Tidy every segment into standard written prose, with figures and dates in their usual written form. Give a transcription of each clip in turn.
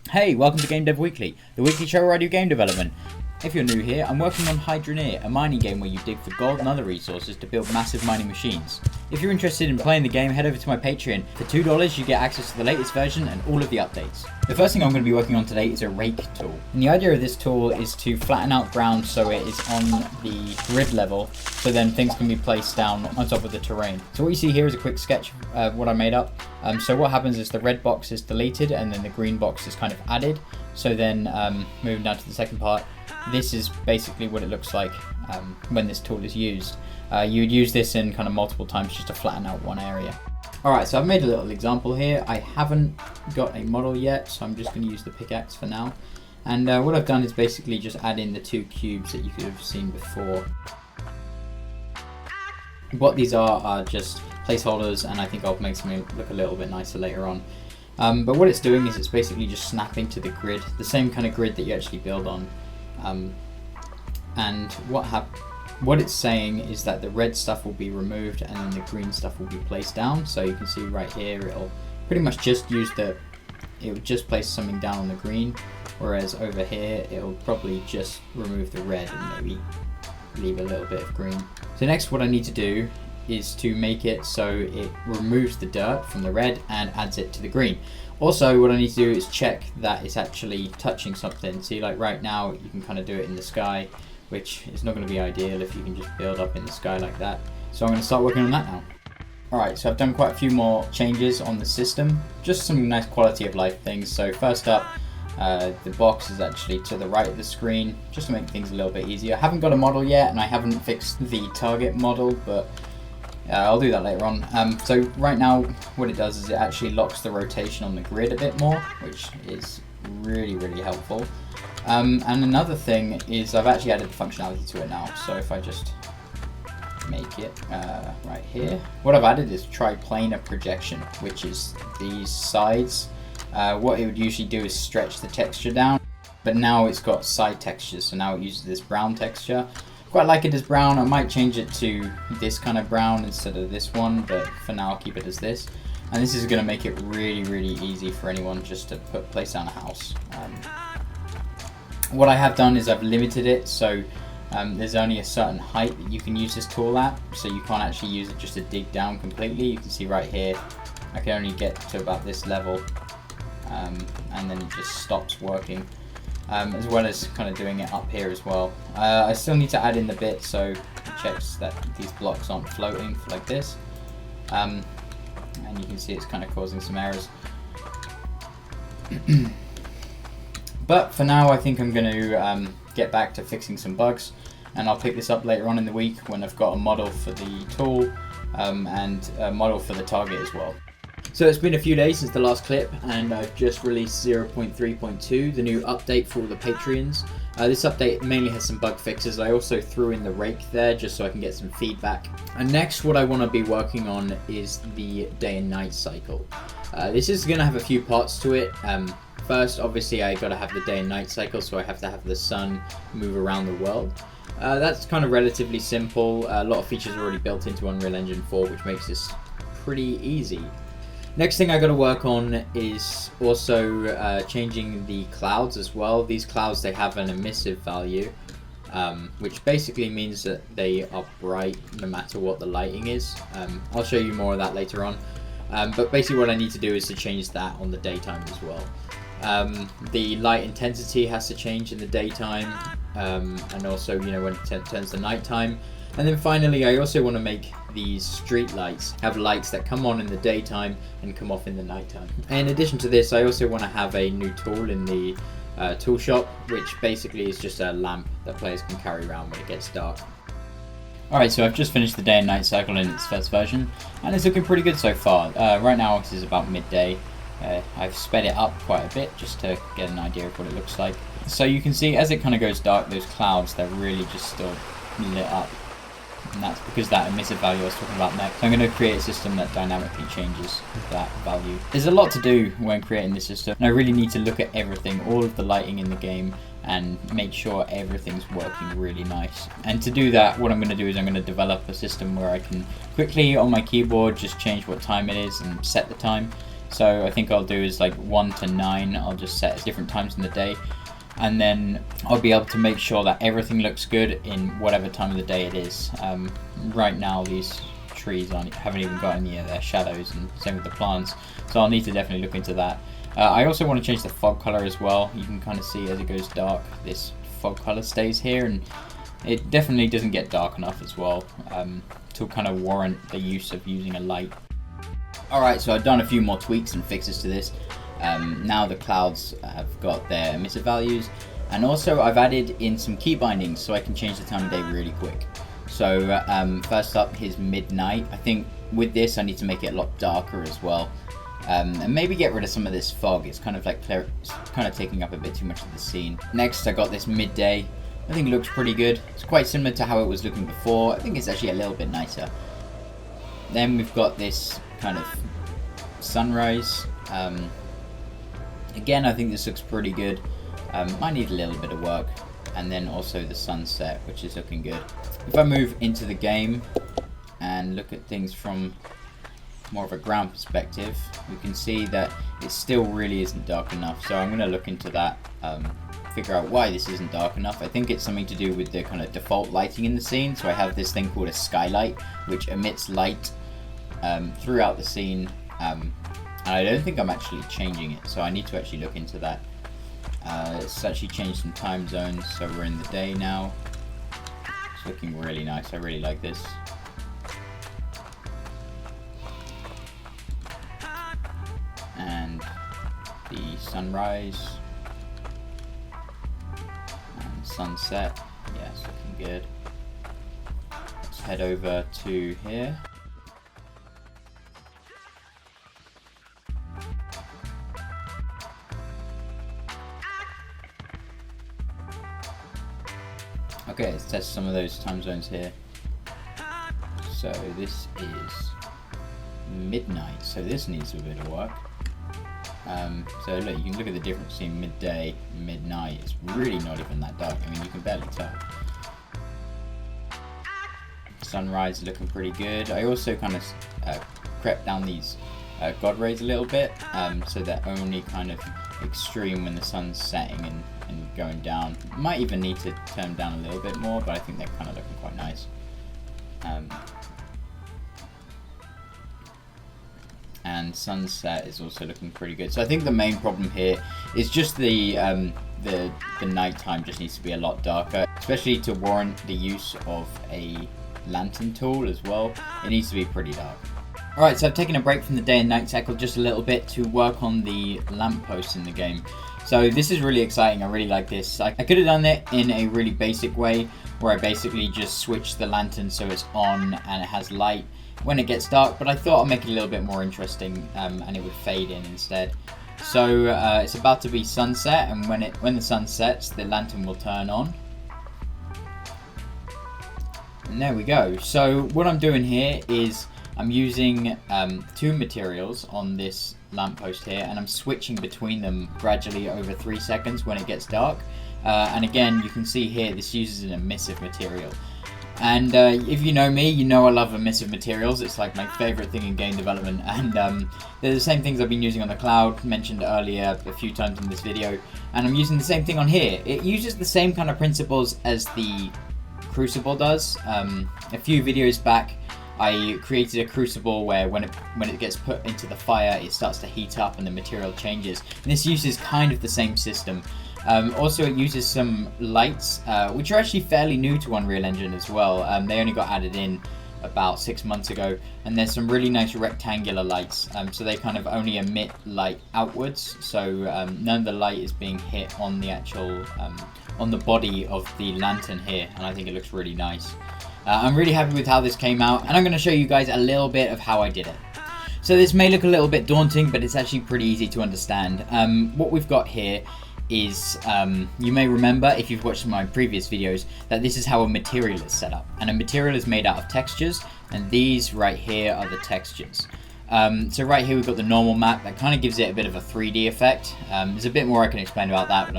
Hey, welcome to Game Dev Weekly, the weekly show where I do game development. If you're new here, I'm working on Hydroneer, a mining game where you dig for gold and other resources to build massive mining machines. If you're interested in playing the game, head over to my Patreon. For $2, you get access to the latest version and all of the updates. The first thing I'm going to be working on today is a rake tool. And the idea of this tool is to flatten out ground so it is on the grid level, so then things can be placed down on top of the terrain. So what you see here is a quick sketch of what I made up. So what happens is the red box is deleted and then the green box is kind of added. So then moving down to the second part, this is basically what it looks like when this tool is used. You would use this in kind of multiple times just to flatten out one area. Alright, so I've made a little example here. I haven't got a model yet, so I'm just going to use the pickaxe for now. And what I've done is basically just add in the two cubes that you could have seen before. What these are just placeholders, and I think I'll make something look a little bit nicer later on. But what it's doing is it's basically just snapping to the grid, the same kind of grid that you actually build on. And what it's saying is that the red stuff will be removed and then the green stuff will be placed down. So you can see right here, it'll pretty much just it will just place something down on the green, whereas over here, it'll probably just remove the red and maybe leave a little bit of green. So next, what I need to do is to make it so it removes the dirt from the red and adds it to the green. Also, what I need to do is check that it's actually touching something. See, like right now, you can kind of do it in the sky, which is not going to be ideal if you can just build up in the sky like that. So I'm going to start working on that now. Alright, so I've done quite a few more changes on the system, just some nice quality of life things. So first up, the box is actually to the right of the screen, just to make things a little bit easier. I haven't got a model yet, and I haven't fixed the target model, but I'll do that later on. So right now, what it does is it actually locks the rotation on the grid a bit more, which is really, really helpful. And another thing is I've actually added functionality to it now. So if I just make it right here, what I've added is triplanar projection, which is these sides. What it would usually do is stretch the texture down, but now it's got side textures, so now it uses this brown texture. Quite like it as brown. I might change it to this kind of brown instead of this one, but for now I'll keep it as this. And this is going to make it really, really easy for anyone just to place down a house. What I have done is I've limited it, so there's only a certain height that you can use this tool at, so you can't actually use it just to dig down completely. You can see right here, I can only get to about this level, and then it just stops working. As well as kind of doing it up here as well. I still need to add in the bit so it checks that these blocks aren't floating like this. And you can see it's kind of causing some errors. But for now, I think I'm going to get back to fixing some bugs, and I'll pick this up later on in the week when I've got a model for the tool and a model for the target as well. So it's been a few days since the last clip, and I've just released 0.3.2, the new update for all the Patreons. This update mainly has some bug fixes. I also threw in the rake there just so I can get some feedback. And next, what I want to be working on is the day and night cycle. This is going to have a few parts to it. First, obviously, I got to have the day and night cycle, so I have to have the sun move around the world. That's kind of relatively simple. A lot of features are already built into Unreal Engine 4, which makes this pretty easy. Next thing I got to work on is also changing the clouds as well. These clouds, they have an emissive value, which basically means that they are bright no matter what the lighting is. I'll show you more of that later on. But basically what I need to do is to change that on the daytime as well. The light intensity has to change in the daytime, and also, you know, when it turns to nighttime. And then finally, I also want to make these street lights have lights that come on in the daytime and come off in the nighttime. In addition to this, I also want to have a new tool in the tool shop, which basically is just a lamp that players can carry around when it gets dark. Alright, so I've just finished the day and night cycle in its first version, and it's looking pretty good so far. Right now it is about midday. I've sped it up quite a bit just to get an idea of what it looks like. So you can see as it kind of goes dark, those clouds, they're really just still lit up. And that's because that emissive value I was talking about next. I'm going to create a system that dynamically changes that value. There's a lot to do when creating this system, and I really need to look at everything, all of the lighting in the game, and make sure everything's working really nice. And to do that, what I'm going to do is I'm going to develop a system where I can quickly on my keyboard just change what time it is and set the time. So I think I'll do is like 1 to 9, I'll just set at different times in the day, and then I'll be able to make sure that everything looks good in whatever time of the day it is. Right now these trees haven't even got any of their shadows, and same with the plants, so I'll need to definitely look into that. I also want to change the fog color as well. You can kind of see as it goes dark, this fog color stays here, and it definitely doesn't get dark enough as well to kind of warrant the use of using a light. Alright, so I've done a few more tweaks and fixes to this. Now the clouds have got their emitter values, and also I've added in some key bindings so I can change the time of day really quick. So first up is midnight. I think with this I need to make it a lot darker as well. And maybe get rid of some of this fog. It's kind of like kind of taking up a bit too much of the scene. Next I got this midday. I think it looks pretty good. It's quite similar to how it was looking before. I think it's actually a little bit nicer. Then we've got this kind of sunrise. Again, I think this looks pretty good. Might need a little bit of work. And then also the sunset, which is looking good. If I move into the game and look at things from more of a ground perspective, we can see that it still really isn't dark enough. So I'm going to look into that, figure out why this isn't dark enough. I think it's something to do with the kind of default lighting in the scene. So I have this thing called a skylight, which emits light throughout the scene, and I don't think I'm actually changing it, so I need to actually look into that. Let's actually change some time zones, so we're in the day now. It's looking really nice. I really like this. And the sunrise and sunset, yeah, it's looking good. Let's head over to here. Okay, let's test some of those time zones here. So this is midnight, so this needs a bit of work. So look, you can look at the difference between midday and midnight. It's really not even that dark. I mean, you can barely tell. Sunrise is looking pretty good. I also kind of crept down these God rays a little bit, so they're only kind of extreme when the sun's setting and going down. Might even need to turn them down a little bit more, but I think they're kind of looking quite nice. And sunset is also looking pretty good. So I think the main problem here is just the nighttime just needs to be a lot darker, especially to warrant the use of a lantern tool as well. It needs to be pretty dark. Alright, so I've taken a break from the day and night cycle just a little bit to work on the lampposts in the game. So this is really exciting. I really like this. I could have done it in a really basic way where I basically just switch the lantern so it's on and it has light when it gets dark, but I thought I'd make it a little bit more interesting, and it would fade in instead. So it's about to be sunset, and when the sun sets, the lantern will turn on. And there we go. So what I'm doing here is I'm using two materials on this lamppost here, and I'm switching between them gradually over 3 seconds when it gets dark. And again, you can see here this uses an emissive material. And if you know me, you know I love emissive materials. It's like my favorite thing in game development, and they're the same things I've been using on the cloud, mentioned earlier a few times in this video, and I'm using the same thing on here. It uses the same kind of principles as the Crucible does. A few videos back I created a crucible where when it gets put into the fire, it starts to heat up and the material changes. And this uses kind of the same system. Also, it uses some lights, which are actually fairly new to Unreal Engine as well. They only got added in about 6 months ago, and there's some really nice rectangular lights, so they kind of only emit light outwards, so none of the light is being hit on the actual on the body of the lantern here, and I think it looks really nice. I'm really happy with how this came out, and I'm going to show you guys a little bit of how I did it. So this may look a little bit daunting, but it's actually pretty easy to understand. What we've got here is, you may remember if you've watched my previous videos, that this is how a material is set up. And a material is made out of textures, and these right here are the textures. So right here we've got the normal map that kind of gives it a bit of a 3D effect. There's a bit more I can explain about that, but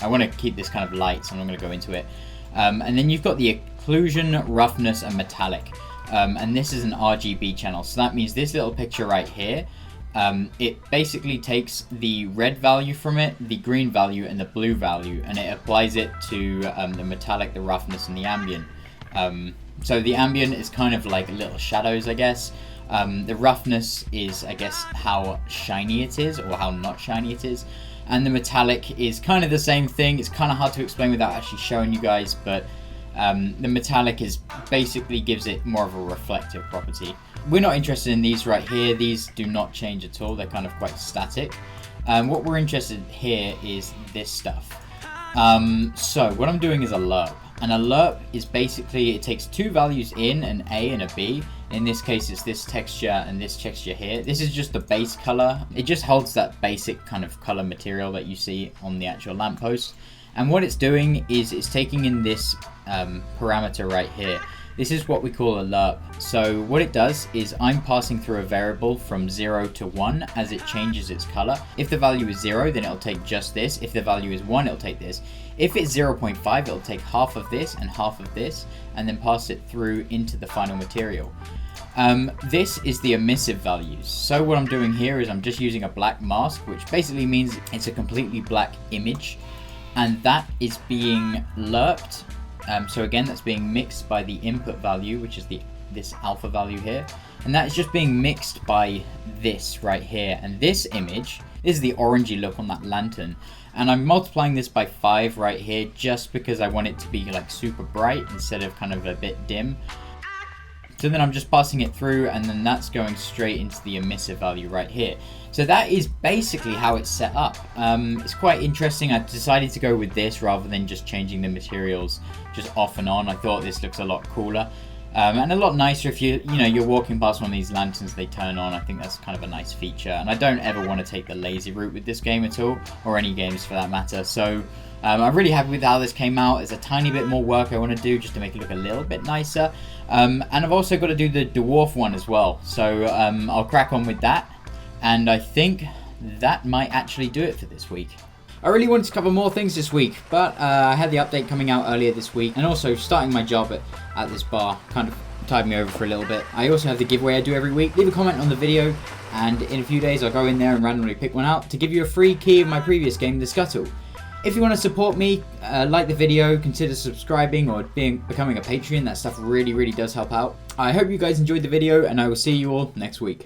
I want to keep this kind of light, so I'm not going to go into it. And then you've got the occlusion, roughness, and metallic. And this is an RGB channel, so that means this little picture right here, it basically takes the red value from it, the green value, and the blue value, and it applies it to the metallic, the roughness, and the ambient. So the ambient is kind of like little shadows, I guess. The roughness is, I guess, how shiny it is or how not shiny it is. And the metallic is kind of the same thing. It's kind of hard to explain without actually showing you guys, but the metallic is basically gives it more of a reflective property. We're not interested in these right here. These do not change at all. They're kind of quite static. What we're interested in here is this stuff. So what I'm doing is a lerp. And a lerp is basically, it takes two values in, an A and a B. In this case, it's this texture and this texture here. This is just the base color. It just holds that basic kind of color material that you see on the actual lamppost. And what it's doing is it's taking in this parameter right here. This is what we call a lerp. So what it does is I'm passing through a variable from 0 to 1 as it changes its color. If the value is 0, then it'll take just this. If the value is 1, it'll take this. If it's 0.5, it'll take half of this and half of this, and then pass it through into the final material. This is the emissive values. So what I'm doing here is I'm just using a black mask, which basically means it's a completely black image, and that is being lerped. So again, that's being mixed by the input value, which is this alpha value here, and that is just being mixed by this right here. And this image, this is the orangey look on that lantern, and I'm multiplying this by 5 right here just because I want it to be like super bright instead of kind of a bit dim. So then I'm just passing it through, and then that's going straight into the emissive value right here. So that is basically how it's set up. It's quite interesting. I decided to go with this rather than just changing the materials just off and on. I thought this looks a lot cooler and a lot nicer if you're walking past one of these lanterns, they turn on. I think that's kind of a nice feature, and I don't ever want to take the lazy route with this game at all, or any games for that matter. So I'm really happy with how this came out. There's a tiny bit more work I want to do just to make it look a little bit nicer, and I've also got to do the dwarf one as well. So I'll crack on with that, and I think that might actually do it for this week. I really wanted to cover more things this week, but I had the update coming out earlier this week, and also starting my job at this bar kind of tied me over for a little bit. I also have the giveaway I do every week. Leave a comment on the video, and in a few days I'll go in there and randomly pick one out to give you a free key of my previous game, The Scuttle. If you want to support me, like the video, consider subscribing or becoming a Patreon. That stuff really does help out. I hope you guys enjoyed the video, and I will see you all next week.